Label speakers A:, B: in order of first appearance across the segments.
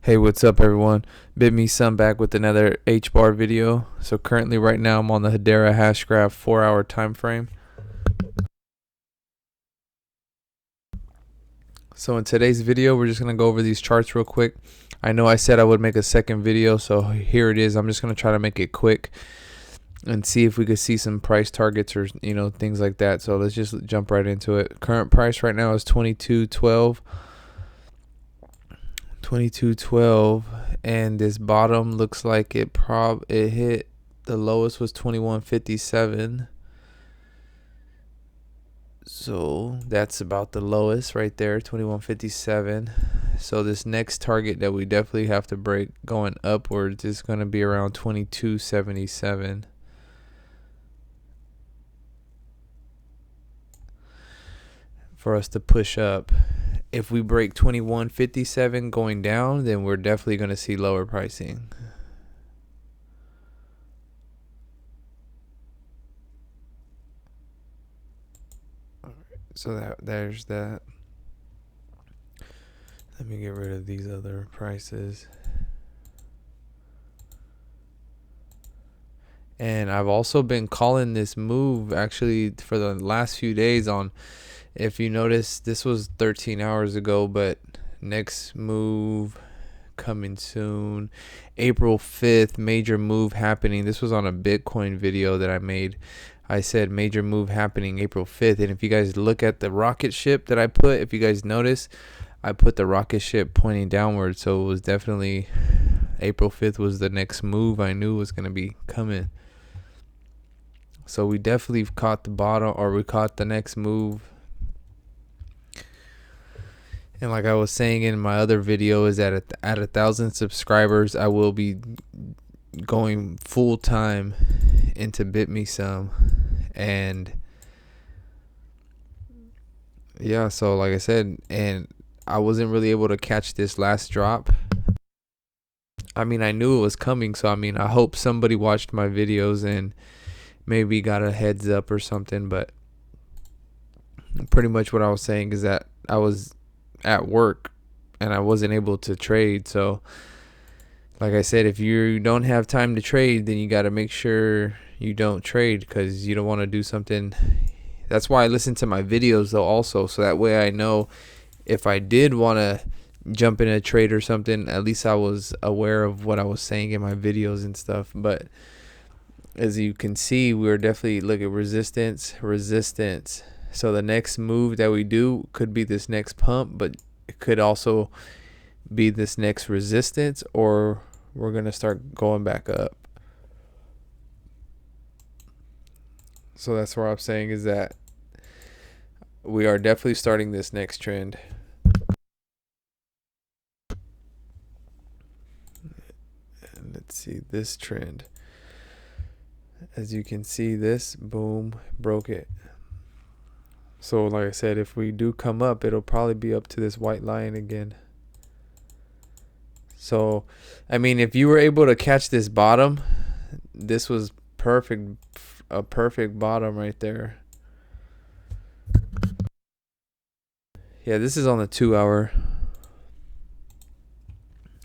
A: Hey, what's up everyone? BitMeSum back with another Hbar video. So currently right now I'm on the Hedera Hashgraph 4-hour time frame. So in today's video we're just going to go over these charts real quick. I know I said I would make a second video, so here it is. I'm just going to try to make it quick and see if we could see some price targets or things like that. So let's just jump right into it. Current price right now is 22.12. 22.12, and this bottom looks like it hit the lowest was 21.57, so that's about the lowest right there, 21.57. So this next target that we definitely have to break going upwards is going to be around 22.77. for us to push up. If we break 21.57 going down, then we're definitely going to see lower pricing. So there's that. Let me get rid of these other prices. And I've also been calling this move actually for the last few days on, if you notice, this was 13 hours ago, but next move coming soon, April 5th, major move happening. This was on a Bitcoin video that I made. I said major move happening April 5th. And if you guys look at the rocket ship that I put, if you guys notice, I put the rocket ship pointing downward. So it was definitely April 5th was the next move I knew was going to be coming. So we definitely caught the bottom, or we caught the next move. And like I was saying in my other video, is that at 1,000 subscribers, I will be going full time into BitMeSum. And yeah, so like I said, and I wasn't really able to catch this last drop. I mean, I knew it was coming, so I mean, I hope somebody watched my videos and maybe got a heads up or something. But pretty much what I was saying is that I was at work and I wasn't able to trade. So like I said, if you don't have time to trade, then you got to make sure you don't trade, because you don't want to do something. That's why I listen to my videos though also, so that way I know if I did want to jump in a trade or something, at least I was aware of what I was saying in my videos and stuff. But as you can see, we're definitely looking at resistance. So the next move that we do could be this next pump, but it could also be this next resistance, or we're going to start going back up. So that's what I'm saying, is that we are definitely starting this next trend. And let's see this trend. As you can see, this boom broke it. So like I said, if we do come up, it'll probably be up to this white line again. So I mean, if you were able to catch this bottom, this was perfect, a perfect bottom right there. Yeah, this is on the 2-hour.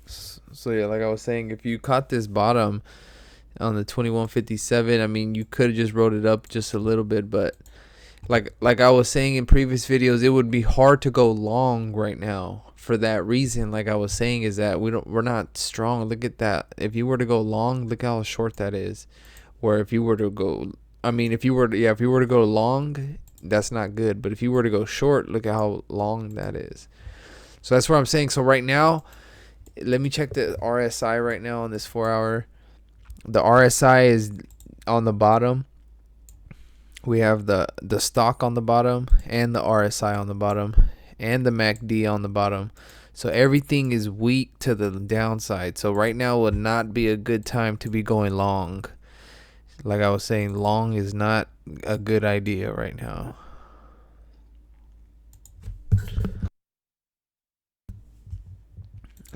A: So yeah, like I was saying, if you caught this bottom on the 21.57, I mean, you could have just wrote it up just a little bit, but like I was saying in previous videos, it would be hard to go long right now for that reason. Like I was saying, is that we're not strong. Look at that. If you were to go long, look how short that is. Where if you were to go, I mean, if you were to go long, that's not good. But if you were to go short, look at how long that is. So that's what I'm saying. So right now, let me check the RSI right now on this 4-hour. The RSI is on the bottom. We have the stock on the bottom, and the RSI on the bottom, and the MACD on the bottom. So everything is weak to the downside. So right now would not be a good time to be going long. Like I was saying, long is not a good idea right now.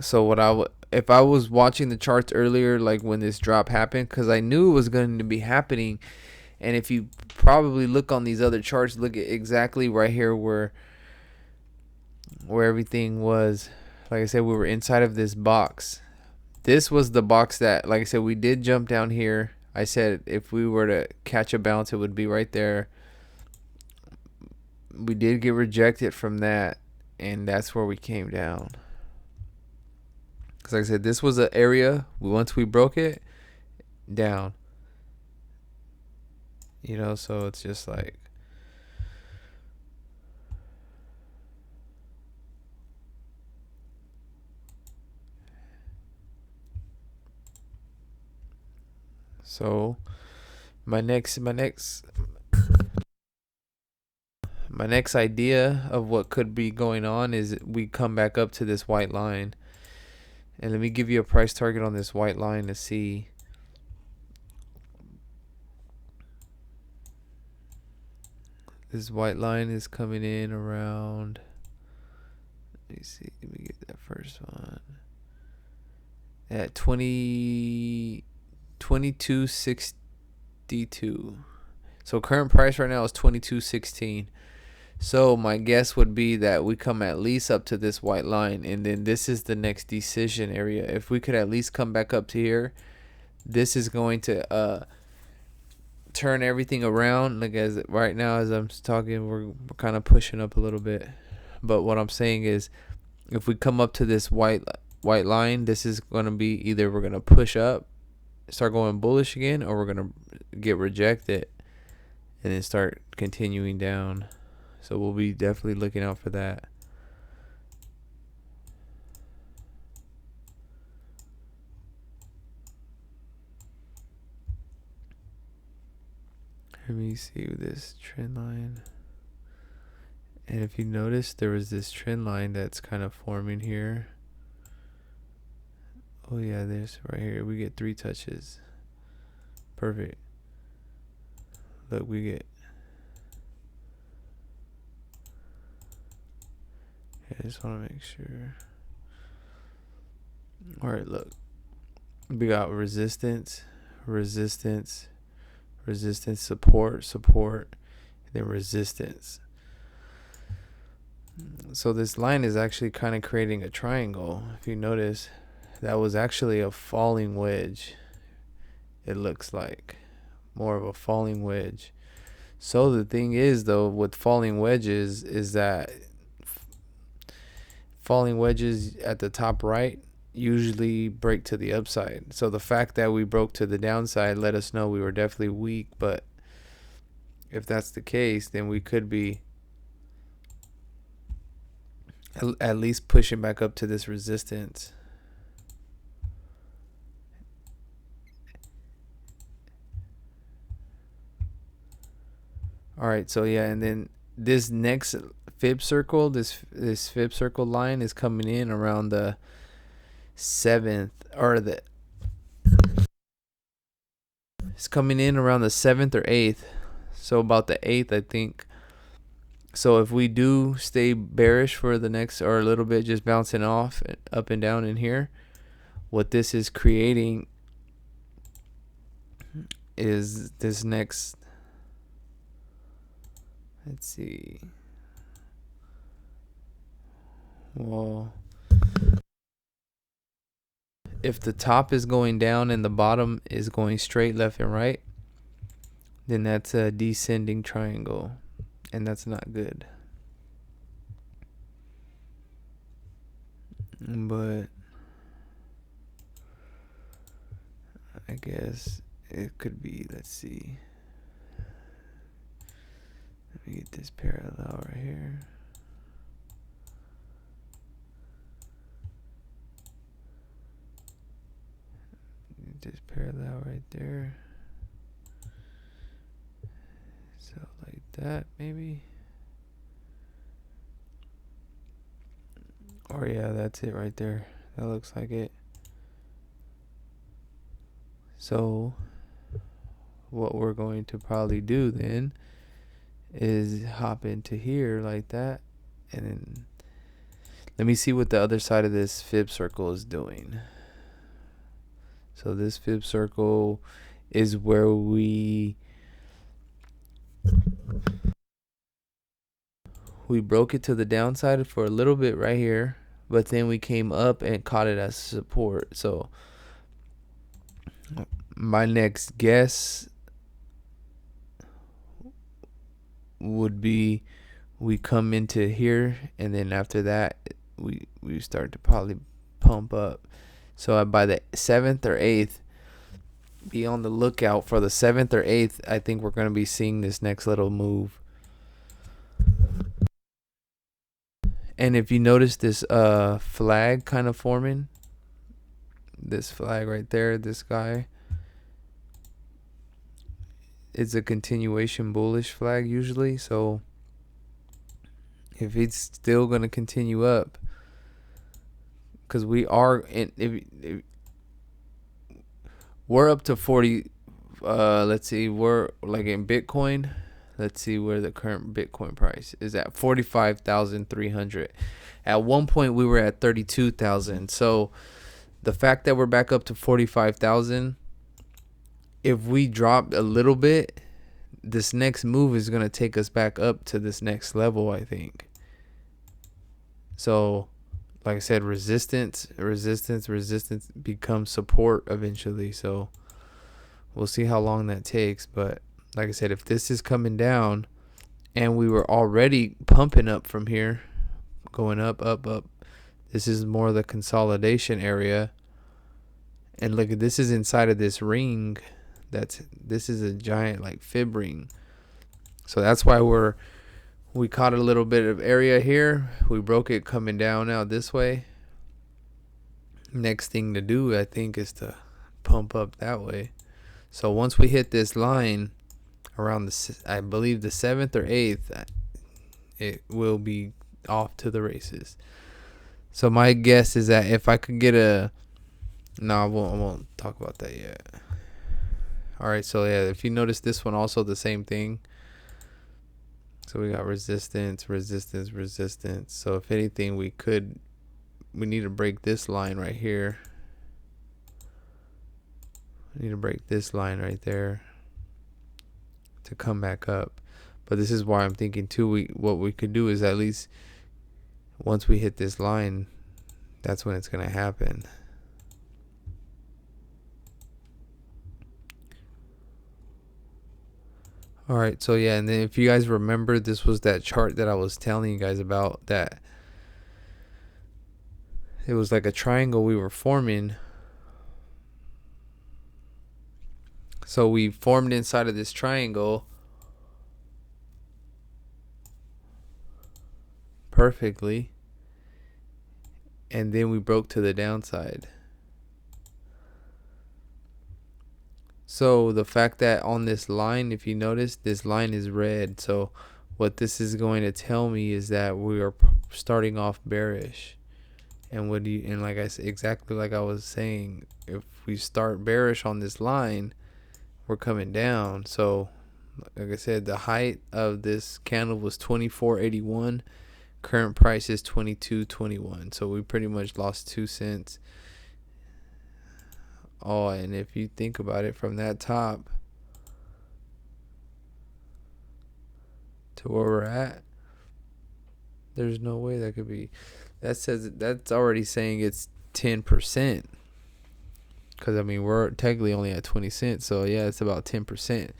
A: So if I was watching the charts earlier, like when this drop happened, because I knew it was going to be happening. And if you probably look on these other charts, look at exactly right here where everything was like I said, we were inside of this box. This was the box that, like I said, we did jump down here. I said if we were to catch a bounce, it would be right there. We did get rejected from that, and that's where we came down. Because like I said, this was an area, once we broke it, down. You know, so it's just like, so my next idea of what could be going on is we come back up to this white line. And let me give you a price target on this white line to see. This white line is coming in around, let me see, let me get that first one. At 22.62. So current price right now is 22.16. So my guess would be that we come at least up to this white line, and then this is the next decision area. If we could at least come back up to here, this is going to turn everything around. Like as right now as I'm talking, we're kind of pushing up a little bit, but what I'm saying is if we come up to this white line, this is going to be either we're going to push up, start going bullish again, or we're going to get rejected and then start continuing down. So we'll be definitely looking out for that. Let me see this trend line. And if you notice, there was this trend line that's kind of forming here. Oh yeah, there's right here. We get 3 touches. Perfect. Look, we get. I just want to make sure. All right, look. We got resistance, resistance, resistance, support, support, and then resistance. So this line is actually kind of creating a triangle. If you notice, that was actually a falling wedge. It looks like more of a falling wedge. So the thing is, though, with falling wedges is that falling wedges at the top right usually break to the upside. So the fact that we broke to the downside let us know we were definitely weak. But if that's the case, then we could be at least pushing back up to this resistance. All right, so yeah, and then this next fib circle, this fib circle line is coming in around the 7th, or it's coming in around the 7th or 8th. So about the 8th, I think. So if we do stay bearish for the next, or a little bit just bouncing off up and down in here, what this is creating is this next, let's see, well, if the top is going down and the bottom is going straight left and right, then that's a descending triangle, and that's not good. But I guess it could be, let's see, let me get this parallel right here. This parallel right there. So like that maybe. Or yeah, that's it right there. That looks like it. So what we're going to probably do then is hop into here like that, and then let me see what the other side of this fib circle is doing. So this fib circle is where we broke it to the downside for a little bit right here. but then we came up and caught it as support. So my next guess would be we come into here, and then after that we start to probably pump up. So by the 7th or 8th, be on the lookout for the 7th or 8th. I think we're going to be seeing this next little move. And if you notice this flag kind of forming, this flag right there, this guy, it's a continuation bullish flag usually. So if it's still going to continue up, because we are in, if we're up to 40, let's see, we're like in Bitcoin. Let's see where the current Bitcoin price is at. 45,300. At one point we were at 32,000. So the fact that we're back up to 45,000, if we drop a little bit, this next move is going to take us back up to this next level, I think. So like I said, resistance becomes support eventually. So we'll see how long that takes. But like I said, if this is coming down and we were already pumping up from here, going up, this is more of the consolidation area. And look, this is inside of this ring. This is a giant like fib ring. So that's why we caught a little bit of area here. We broke it coming down now this way. Next thing to do, I think, is to pump up that way. So once we hit this line around I believe the 7th or 8th, it will be off to the races. So my guess is that if I could get I won't talk about that yet. All right, so yeah, if you notice this one also the same thing. So we got resistance. So if anything, we need to break this line right here. We need to break this line right there to come back up. But this is why I'm thinking too, what we could do is at least once we hit this line, that's when it's going to happen. All right, so yeah, and then if you guys remember, this was that chart that I was telling you guys about, that it was like a triangle we were forming. So we formed inside of this triangle perfectly, and then we broke to the downside. So the fact that on this line, if you notice, this line is red. So what this is going to tell me is that we are starting off bearish. And like I said, exactly like I was saying, if we start bearish on this line, we're coming down. So like I said, the height of this candle was 24.81. Current price is 22.21. So we pretty much lost 2 cents. Oh, and if you think about it, from that top to where we're at, there's no way that could be. That's already saying it's 10%. Because I mean, we're technically only at 20 cents, so yeah, it's about 10%.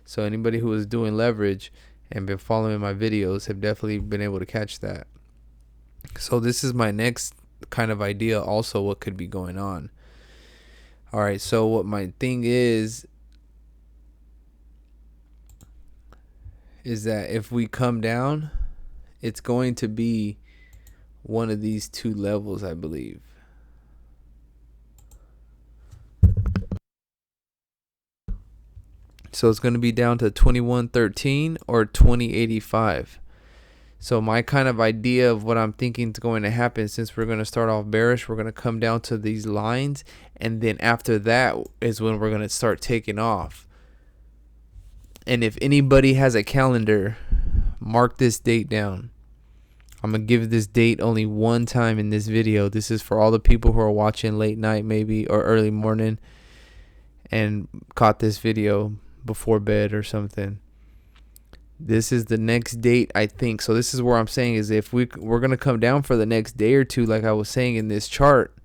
A: So anybody who is doing leverage and been following my videos have definitely been able to catch that. So this is my next kind of idea also what could be going on. All right, so what my thing is that if we come down, it's going to be one of these two levels, I believe. So it's going to be down to 2113 or 2085. So my kind of idea of what I'm thinking is going to happen, since we're going to start off bearish, we're going to come down to these lines, and then after that is when we're going to start taking off. And if anybody has a calendar, mark this date down. I'm going to give this date only one time in this video. This is for all the people who are watching late night maybe or early morning and caught this video before bed or something. This is the next date, I think. So this is where I'm saying is if we're going to come down for the next day or two, like I was saying in this chart.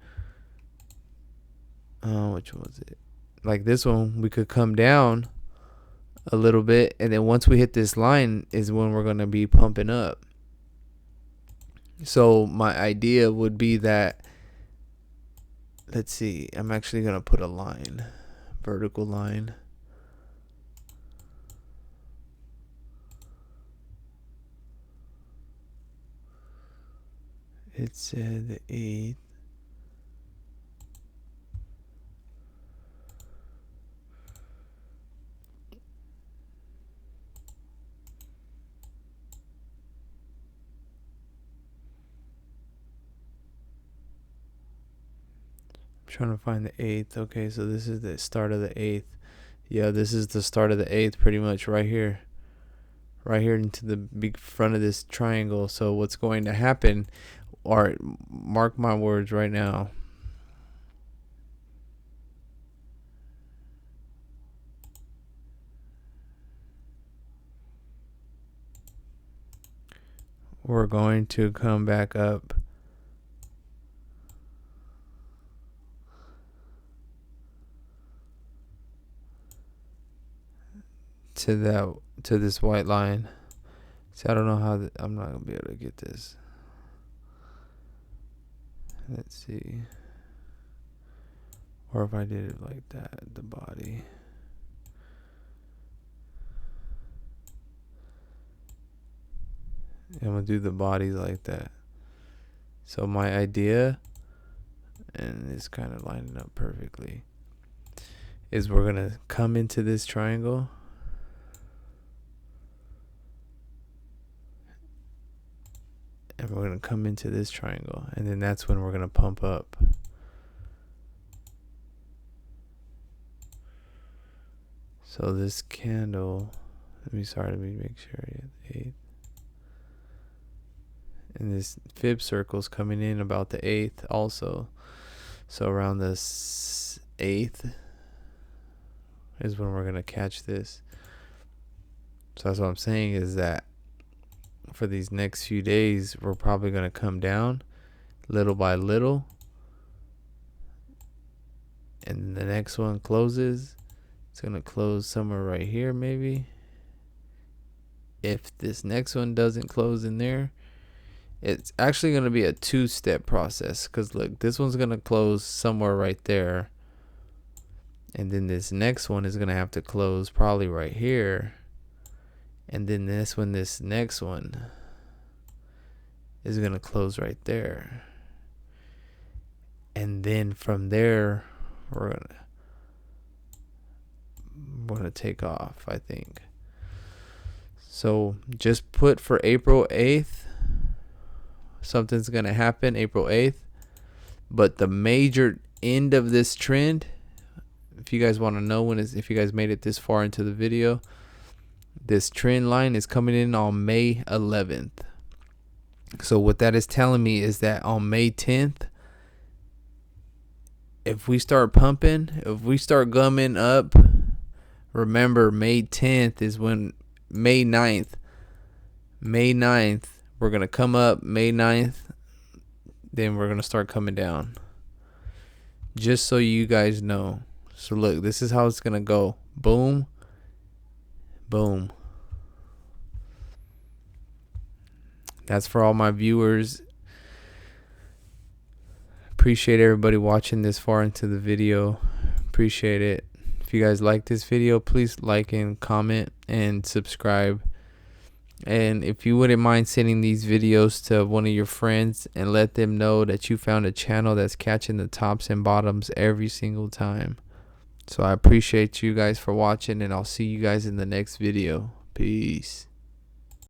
A: Which was it? Like this one, we could come down a little bit, and then once we hit this line is when we're going to be pumping up. So my idea would be that, let's see, I'm actually going to put a line, vertical line. It said the 8th. Trying to find the 8th. Okay, so this is the start of the 8th. Yeah, this is the start of the 8th, pretty much right here into the big front of this triangle. So what's going to happen, or mark my words right now, we're going to come back up to this white line. See, I don't know how I'm not gonna be able to get this. Let's see, or if I did it like that, the body. I'm gonna do the body like that. So my idea, and it's kind of lining up perfectly, is we're gonna come into this triangle, and we're gonna come into this triangle, and then that's when we're gonna pump up. So this candle, let me make sure I get the 8th. And this fib circle is coming in about the 8th also. So around the 8th is when we're going to catch this. So that's what I'm saying, is that for these next few days, we're probably going to come down little by little. And the next one closes. It's going to close somewhere right here maybe. If this next one doesn't close in there, it's actually going to be a two-step process, because look, this one's going to close somewhere right there, and then this next one is going to have to close probably right here, and then this next one is going to close right there, and then from there we're going to take off, I think. So just put for April 8th, something's going to happen April 8th. But the major end of this trend, if you guys want to know if you guys made it this far into the video, this trend line is coming in on May 11th. So what that is telling me is that on May 10th, if we start pumping, if we start gumming up, remember May 10th is when May 9th, we're going to come up May 9th, then we're going to start coming down. Just so you guys know. So look, this is how it's going to go. Boom. Boom. That's for all my viewers. Appreciate everybody watching this far into the video. Appreciate it. If you guys like this video, please like and comment and subscribe. And if you wouldn't mind sending these videos to one of your friends and let them know that you found a channel that's catching the tops and bottoms every single time. So I appreciate you guys for watching, and I'll see you guys in the next video. Peace.